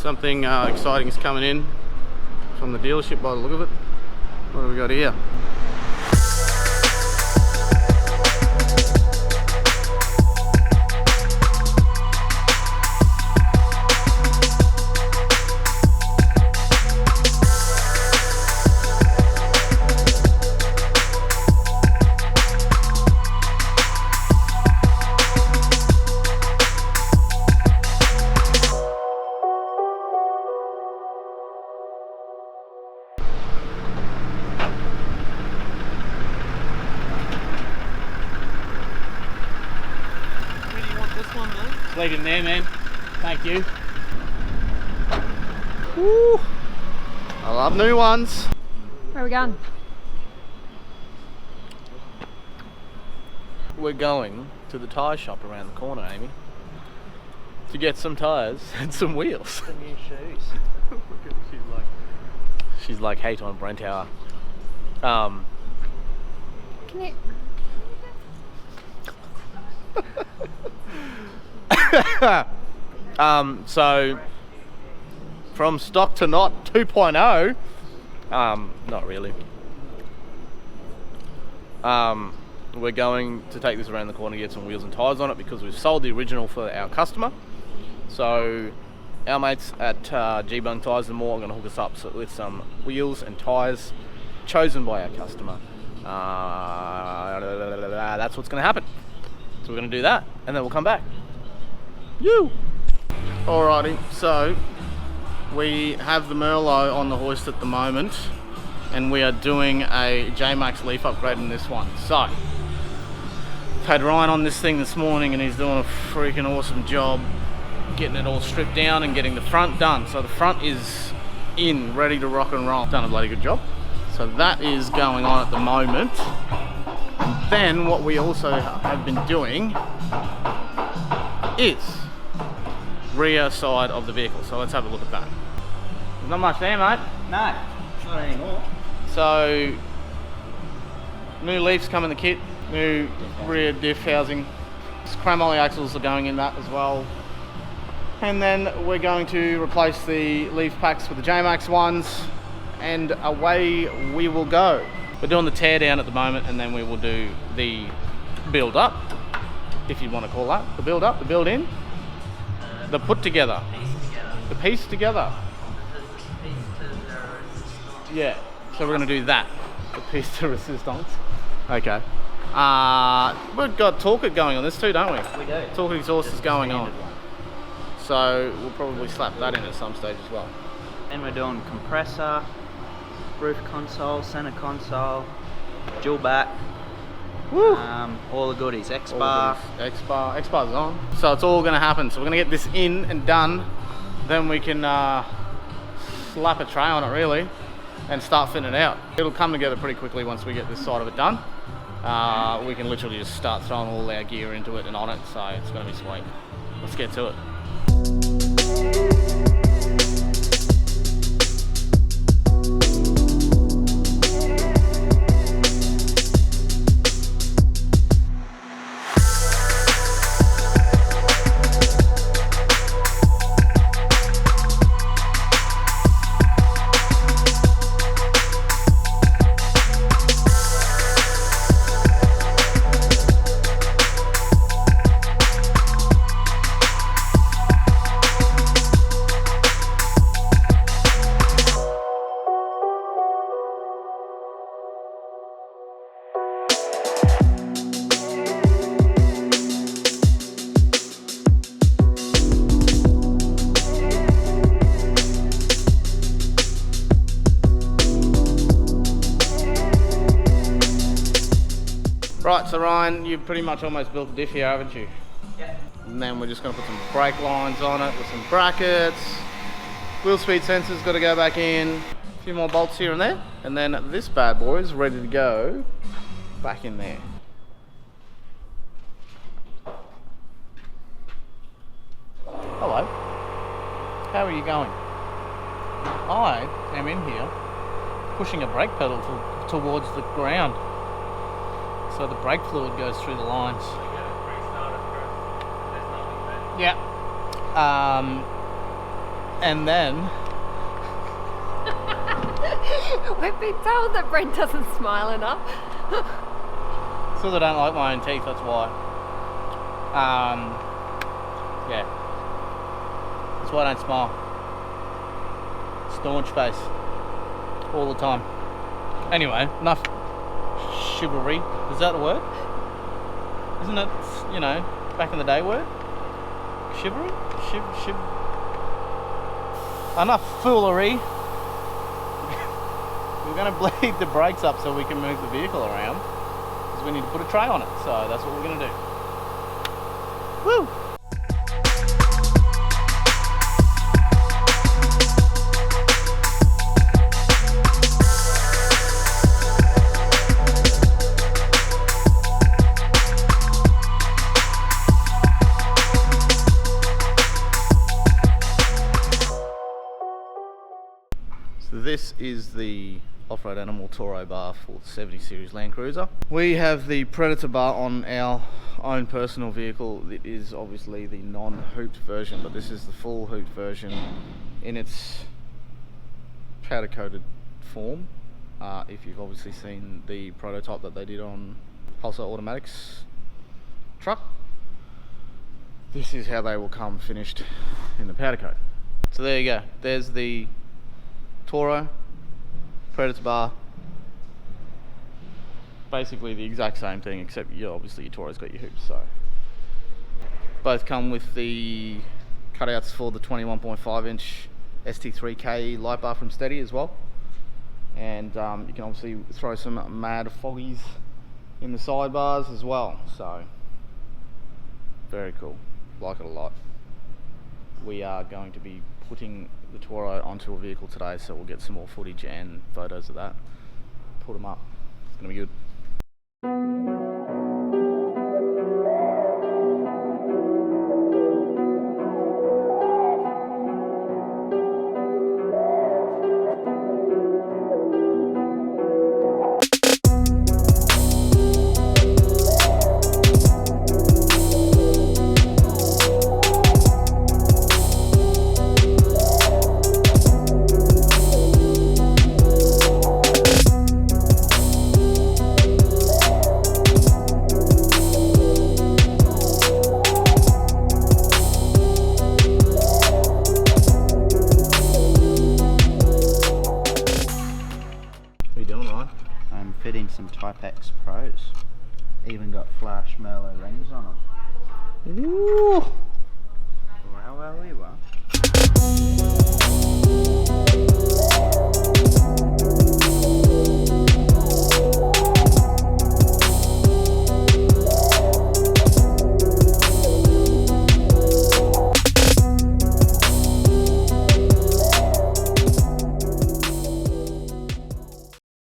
Something exciting is coming in from the dealership by the look of it. What do we got here? Leave it in there, man. Thank you. Woo! I love new ones. Where are we going? We're going to the tyre shop around the corner, Amy, to get some tyres and some wheels. Some new shoes. She's like hate on Brentauer. Can you... So from stock to not 2.0, not really. We're going to take this around the corner, get some wheels and tyres on it because we've sold the original for our customer. So our mates at G-Bung Tyres and More are going to hook us up with some wheels and tyres chosen by our customer. That's what's going to happen. So we're going to do that and then we'll come back. You. Alrighty, so we have the Merlot on the hoist at the moment and we are doing a JMACX Leaf upgrade in this one. So I've had Ryan on this thing this morning and he's doing a freaking awesome job getting it all stripped down and getting the front done. So the front is in, ready to rock and roll. Done a bloody good job. So that is going on at the moment. And then what we also have been doing is rear side of the vehicle. So let's have a look at that. There's not much there, mate. No, not anymore. So new leafs come in the kit, new rear diff housing, chromoly axles are going in that as well. And then we're going to replace the leaf packs with the JMACX ones and away we will go. We're doing the tear down at the moment and then we will do the build up, if you want to call that. The build up, the build in, the put together, the piece together. Yeah, so we're going to do that, the piece de resistance. Okay. We've got Talker going on this too, don't we? We do. Talker exhaust is going on. So we'll probably slap that in at some stage as well. And we're doing compressor, roof console, center console, dual back. Woo! All the goodies, X-bar. X-bar's on. So it's all going to happen. So we're going to get this in and done. Then we can slap a tray on it really and start fitting it out. It'll come together pretty quickly once we get this side of it done. We can literally just start throwing all our gear into it and on it. So it's going to be sweet. Let's get to it. Right, so Ryan, you've pretty much almost built the diff here, haven't you? Yeah. And then we're just going to put some brake lines on it with some brackets. Wheel speed sensor's got to go back in. A few more bolts here and there. And then this bad boy is ready to go back in there. Hello. How are you going? I am in here pushing a brake pedal towards the ground. So the brake fluid goes through the lines. Yeah. And then We've been told that Brent doesn't smile enough. because I don't like my own teeth, that's why. Yeah. That's why I don't smile. Staunch face. All the time. Anyway, enough chivalry. Is that the word? Isn't it, you know, back in the day word? Chivalry? Enough foolery. We're going to bleed the brakes up so we can move the vehicle around, because we need to put a tray on it, so that's what we're going to do. Woo! So this is the off-road animal Toro bar for the 70 series LandCruiser. We have the Predator bar on our own personal vehicle. It is obviously the non-hooped version, but this is the full hooped version in its powder coated form. If you've obviously seen the prototype that they did on Wholesale Automatics truck, this is how they will come finished in the powder coat. So there you go, there's the Toro Predator bar. Basically the exact same thing, except obviously your Toro's got your hoops, so. Both come with the cutouts for the 21.5 inch ST3K light bar from Steady as well. And you can obviously throw some mad foggies in the sidebars as well, so very cool, like it a lot. We are going to be putting the Toro onto a vehicle today, so we'll get some more footage and photos of that, put them up. It's gonna be good.